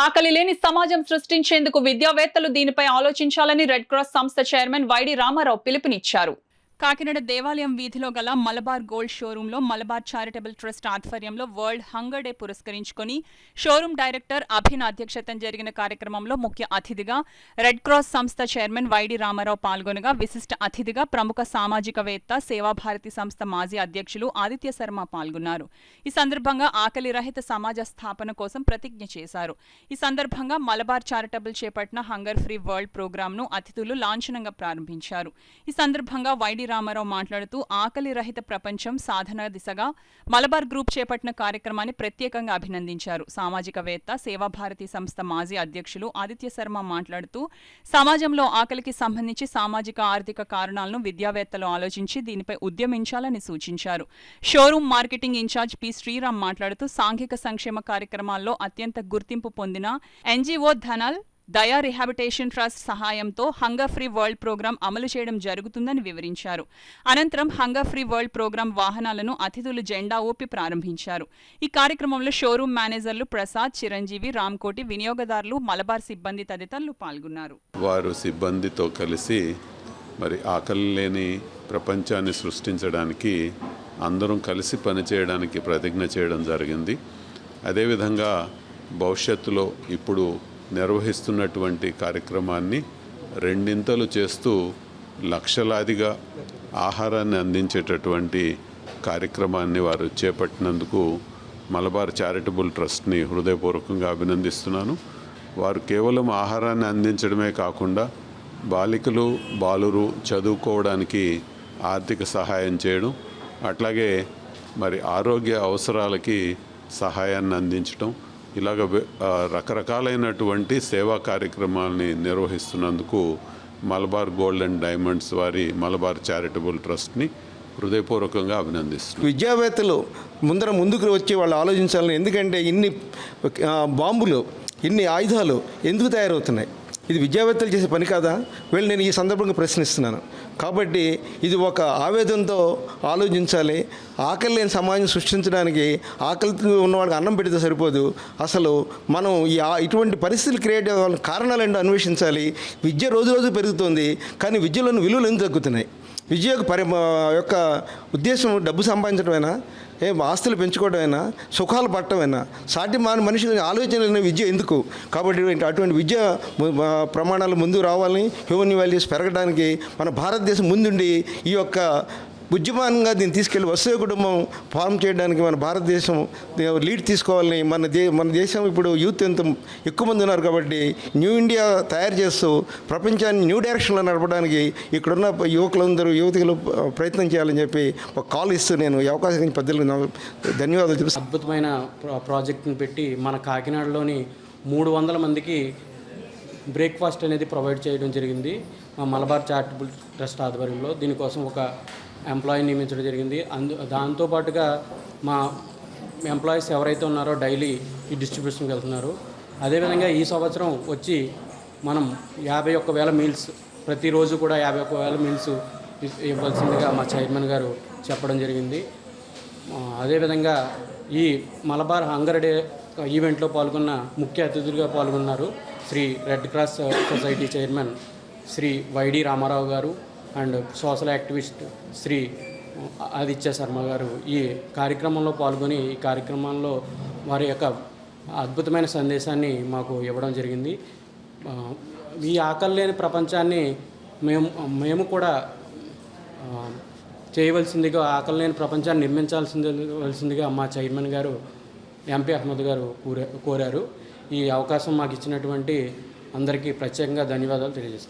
ఆకలి లేని సమాజం సృష్టించేందుకు విద్యావేత్తలు దీనిపై ఆలోచించాలని రెడ్ క్రాస్ సంస్థ చైర్మన్ వైడి రామారావు పిలుపునిచ్చారు. కాకినాడ దేవాలయం వీధిలో గల మలబార్ గోల్డ్ షోరూంలో మలబార్ చారిటబుల్ ట్రస్ట్ ఆధ్వర్యంలో వరల్డ్ హంగర్ డే పురస్కరించుకుని షోరూం డైరెక్టర్ అభిన్ అధ్యక్షతన జరిగిన కార్యక్రమంలో ముఖ్య అతిథిగా రెడ్ క్రాస్ సంస్థ చైర్మన్ వైడి రామారావు పాల్గొనగా విశిష్ట అతిథిగా ప్రముఖ సామాజికవేత్త సేవాభారతి సంస్థ మాజీ అధ్యక్షులు ఆదిత్య శర్మ పాల్గొన్నారు. ఈ సందర్భంగా ఆకలి రహిత సమాజ స్థాపన కోసం ప్రతిజ్ఞ చేశారు. ఈ సందర్భంగా మలబార్ చారిటబుల్ చేపట్టిన హంగర్ ఫ్రీ వరల్డ్ ప్రోగ్రాంను అతిథులు లాంఛనంగా ప్రారంభించారు. ఈ సందర్భంగా వైడి రామారావు మాట్లాడుతూ ఆకలి రహిత ప్రపంచం సాధన దిశగా మలబార్ గ్రూప్ చేపట్టిన కార్యక్రమాన్ని ప్రత్యేకంగా అభినందించారు. సామాజికవేత్త సేవాభారతి సంస్థ మాజీ అధ్యక్షులు ఆదిత్య శర్మ మాట్లాడుతూ సమాజంలో ఆకలికి సంబంధించి సామాజిక ఆర్థిక కారణాలను విద్యావేత్తలు ఆలోచించి దీనిపై ఉద్యమించాలని సూచించారు. Showroom marketing in charge P Sriram మాట్లాడుతూ సాంఘిక సంక్షేమ కార్యక్రమాల్లో అత్యంత గుర్తింపు పొందిన ఎన్జీఓ ధనల్ దయా రిహాబిటేషన్ ట్రస్ట్ సహాయంతో హంగర్ ఫ్రీ వరల్డ్ ప్రోగ్రాం అమలు చేయడం జరుగుతుందని వివరించారు. అనంతరం హంగర్ ఫ్రీ వరల్డ్ ప్రోగ్రాం వాహనాలను అతిథులు జెండా ఊపి ప్రారంభించారు. ఈ కార్యక్రమంలో షోరూం మేనేజర్లు ప్రసాద్, చిరంజీవి, రామ్కోటి, వినియోగదారులు, మలబార్ సిబ్బంది తదితరులు పాల్గొన్నారు. వారు సిబ్బందితో కలిసి మరి ఆకలి లేని ప్రపంచాన్ని సృష్టించడానికి అందరం కలిసి పనిచేయడానికి ప్రతిజ్ఞ చేయడం జరిగింది. అదేవిధంగా భవిష్యత్తులో ఇప్పుడు నిర్వహిస్తున్నటువంటి కార్యక్రమాన్ని రెండింతలు చేస్తూ లక్షలాదిగా ఆహారాన్ని అందించేటటువంటి కార్యక్రమాన్ని వారు చేపట్టినందుకు మలబార్ చారిటబుల్ ట్రస్ట్ని హృదయపూర్వకంగా అభినందిస్తున్నాను. వారు కేవలం ఆహారాన్ని అందించడమే కాకుండా బాలికలు, బాలురు చదువుకోవడానికి ఆర్థిక సహాయం చేయడం, అట్లాగే మరి ఆరోగ్య అవసరాలకి సహాయాన్ని అందించడం, ఇలాగ రకరకాలైనటువంటి సేవా కార్యక్రమాలని నిర్వహిస్తున్నందుకు మలబార్ గోల్డ్ అండ్ డైమండ్స్ వారి మలబార్ చారిటబుల్ ట్రస్ట్ని హృదయపూర్వకంగా అభినందిస్తున్నారు. విద్యావేత్తలు ముందుకు వచ్చి వాళ్ళు ఆలోచించాలని, ఎందుకంటే ఇన్ని బాంబులు, ఇన్ని ఆయుధాలు ఎందుకు తయారవుతున్నాయి? ఇది విద్యావేత్తలు చేసే పని కాదా? వీళ్ళు నేను ఈ సందర్భంగా ప్రశ్నిస్తున్నాను. కాబట్టి ఇది ఒక ఆవేదనతో ఆలోచించాలి. ఆకలి లేని సమాజం సృష్టించడానికి ఆకలితో ఉన్నవాడికి అన్నం పెడితే సరిపోదు. అసలు మనం ఇటువంటి పరిస్థితులు క్రియేట్ అవ్వాలని కారణాలు ఏంటో అన్వేషించాలి. విద్య రోజు పెరుగుతుంది, కానీ విద్యలోని విలువలు ఎందుకు తగ్గుతున్నాయి? విద్య యొక్క ఉద్దేశం డబ్బు సంపాదించడమేనా? ఆస్తులు పెంచుకోవడమైనా? సుఖాలు పట్టమైనా? సాటి మనిషి ఆలోచన విద్య ఎందుకు? కాబట్టి అటువంటి విద్య ప్రమాణాలు ముందుకు రావాలని, హ్యూమన్ వాల్యూస్ పెరగడానికి మన భారతదేశం ముందుండి ఈ యొక్క ఉద్యమానంగా దీన్ని తీసుకెళ్ళి వసతి కుటుంబం ఫార్మ్ చేయడానికి మన భారతదేశం లీడ్ తీసుకోవాలని, మన దేశం ఇప్పుడు యూత్ ఎంత ఎక్కువ మంది ఉన్నారు కాబట్టి న్యూ ఇండియా తయారు చేస్తూ ప్రపంచాన్ని న్యూ డైరెక్షన్లో నడపడానికి ఇక్కడున్న యువతులు ప్రయత్నం చేయాలని చెప్పి ఒక కాల్ ఇస్తూ నేను ఈ అవకాశం పెద్దలకు ధన్యవాదాలు చెప్తాను. అద్భుతమైన ప్రాజెక్ట్ని పెట్టి మన కాకినాడలోని 300 మందికి బ్రేక్ఫాస్ట్ అనేది ప్రొవైడ్ చేయడం జరిగింది. మా మలబార్ చారిటబుల్ ట్రస్ట్ ఆధ్వర్యంలో దీనికోసం ఒక ఎంప్లాయీ నియమించడం జరిగింది. దాంతోపాటుగా మా ఎంప్లాయీస్ ఎవరైతే ఉన్నారో డైలీ ఈ డిస్ట్రిబ్యూషన్కి వెళ్తున్నారు. అదేవిధంగా ఈ సంవత్సరం వచ్చి మనం 51,000 మీల్స్, ప్రతిరోజు కూడా 51,000 మీల్స్ ఇవ్వాల్సిందిగా మా చైర్మన్ గారు చెప్పడం జరిగింది. అదేవిధంగా ఈ మలబార్ హంగర్ డే ఈవెంట్లో పాల్గొన్న ముఖ్య అతిథులుగా పాల్గొన్నారు Shri Red Cross Society chairman Shri Y D Ramarao garu and social activist Shri Aditya Sharma garu ఈ కార్యక్రమంలో పాల్గొని ఈ కార్యక్రమంలో వారి యొక్క అద్భుతమైన సందేశాన్ని మాకు ఇవ్వడం జరిగింది. ఈ ఆకలి లేని ప్రపంచాన్ని మేము కూడా చేయవలసిందిగా, ఆకలి లేని ప్రపంచాన్ని నిర్మించాల్సిందిగా మా చైర్మన్ గారు ఎంపీ అహ్మద్ గారు కోరారు. ఈ అవకాశం మాకు ఇచ్చినటువంటి అందరికీ ప్రత్యేకంగా ధన్యవాదాలు తెలియజేస్తున్నాను.